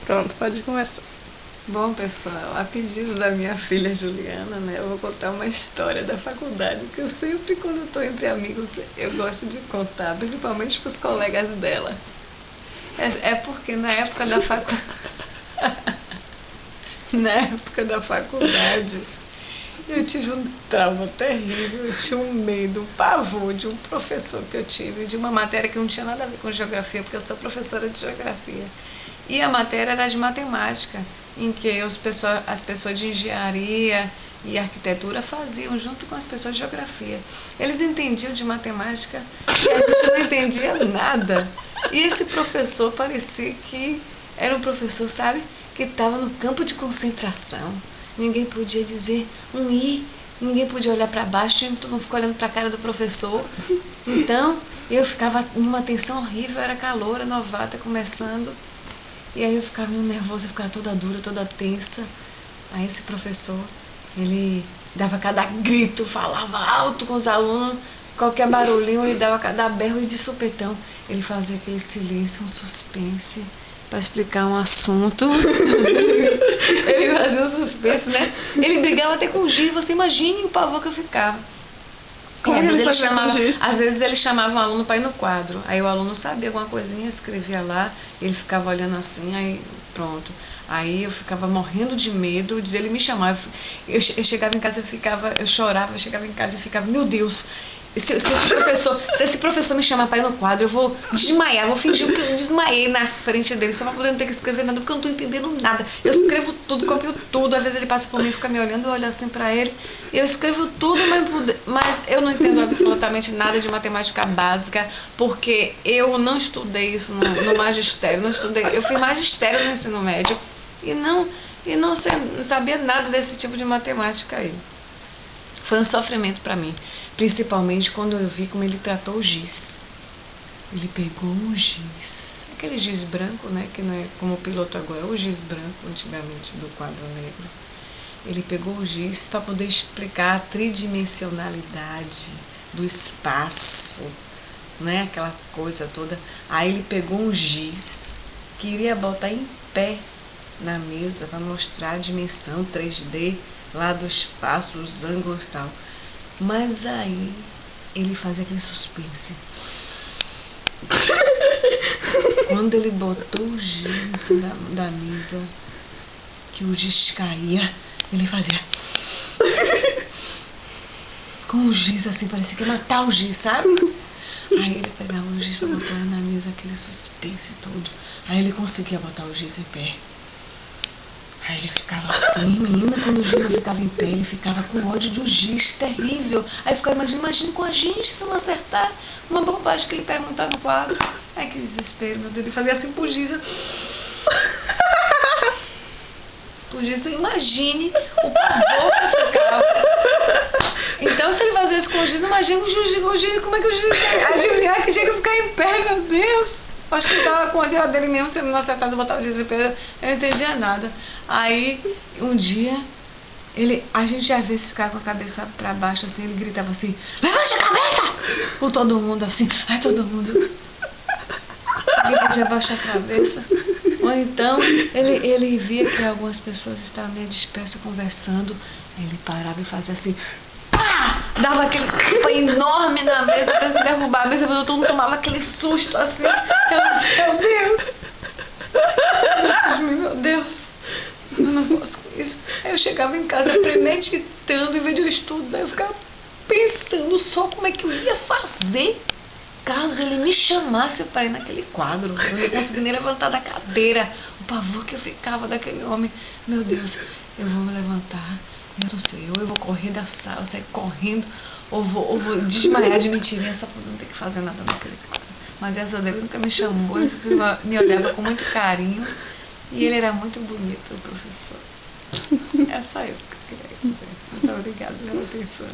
Pronto, pode começar. Bom, pessoal, a pedido da minha filha Juliana, né, eu vou contar uma história da faculdade, que eu sempre, quando estou entre amigos, eu gosto de contar, principalmente para os colegas dela. É porque na época da faculdade, eu tive um trauma terrível, eu tinha um medo, um pavor de um professor que eu tive, de uma matéria que não tinha nada a ver com geografia, porque eu sou professora de geografia. E a matéria era de matemática, em que as pessoas de engenharia e arquitetura faziam junto com as pessoas de geografia. Eles entendiam de matemática e a gente não entendia nada. E esse professor parecia que era um professor, sabe, que estava no campo de concentração. Ninguém podia dizer um i, ninguém podia olhar para baixo, e todo mundo ficou olhando para a cara do professor. Então, eu ficava numa tensão horrível, eu era caloura, novata, começando. E aí eu ficava meio nervosa, eu ficava toda dura, toda tensa. Aí esse professor, ele dava cada grito, falava alto com os alunos, qualquer barulhinho ele dava cada berro, e de supetão ele fazia aquele silêncio, um suspense para explicar um assunto. Ele fazia um suspense, né? Ele brigava até com o giz, você imagine o pavor que eu ficava. Às vezes ele chamava um aluno para ir no quadro. Aí o aluno sabia alguma coisinha, escrevia lá, ele ficava olhando assim, aí pronto. Aí eu ficava morrendo de medo, ele me chamava. Eu chegava em casa, eu chorava, eu chegava em casa e ficava, meu Deus, se esse professor me chamar para ir no quadro, eu vou desmaiar, vou fingir que eu desmaiei na frente dele, só para poder não ter que escrever nada, porque eu não estou entendendo nada. Eu escrevo tudo, copio tudo, às vezes ele passa por mim e fica me olhando, eu olho assim para ele, eu escrevo tudo, mas eu não entendo absolutamente nada de matemática básica, porque eu não estudei isso no magistério, eu fiz magistério no ensino médio e não sabia nada desse tipo de matemática aí. Foi um sofrimento para mim, principalmente quando eu vi como ele tratou o giz. Ele pegou um giz, aquele giz branco, né, que não é como o piloto agora, o giz branco antigamente do quadro negro. Ele pegou o giz para poder explicar a tridimensionalidade do espaço, né, aquela coisa toda. Aí ele pegou um giz, queria botar em pé na mesa para mostrar a dimensão 3D lá do espaço, os ângulos e tal. Mas aí ele fazia aquele suspense. Quando ele botou o giz em cima da mesa, que o giz caía, ele fazia com o giz assim, parecia que ia matar o giz, sabe? Aí ele pegava o giz para botar na mesa, aquele suspense todo. Aí ele conseguia botar o giz em pé. Aí ele ficava assim, menina, quando o giz não ficava em pé, ele ficava com ódio do giz, terrível. Aí eu ficava, imagina com a gente, se não acertar, uma bobagem que ele perguntava no quadro. Ai, que desespero, meu Deus, ele fazia assim pro giz. Pro giz, imagine o pavor que eu ficava. Então, se ele fazia isso com o giz, imagina o giz, como é que o giz ia adivinhar que chega a ficar em pé, meu Deus. Acho que ele tava com a geladeira dele mesmo, se ele não acertasse e botar o desespero, eu não entendia nada. Aí, um dia, a gente às vezes ficava com a cabeça pra baixo, assim, ele gritava assim, levante a cabeça! Com todo mundo assim, aí todo mundo podia baixar a cabeça. Ou então, ele via que algumas pessoas estavam meio dispersas conversando, ele parava e fazia assim, dava aquele tapa enorme na mesa, tentando derrubar a mesa, todo mundo tomava aquele susto assim. Meu Deus, eu não posso com isso. Aí eu chegava em casa premeditando, em vez de eu estudar, eu ficava pensando só como é que eu ia fazer caso ele me chamasse para ir naquele quadro. Eu não ia conseguir nem levantar da cadeira, o pavor que eu ficava daquele homem. Meu Deus, eu vou me levantar, eu não sei, ou eu vou correr da sala, sair correndo, ou vou desmaiar de mentirinha só para não ter que fazer nada naquele quadro. Mas graças a Deus ele nunca me chamou, ele sempre me olhava com muito carinho, e ele era muito bonito, o professor. É só isso que eu queria dizer. Muito obrigada pela atenção.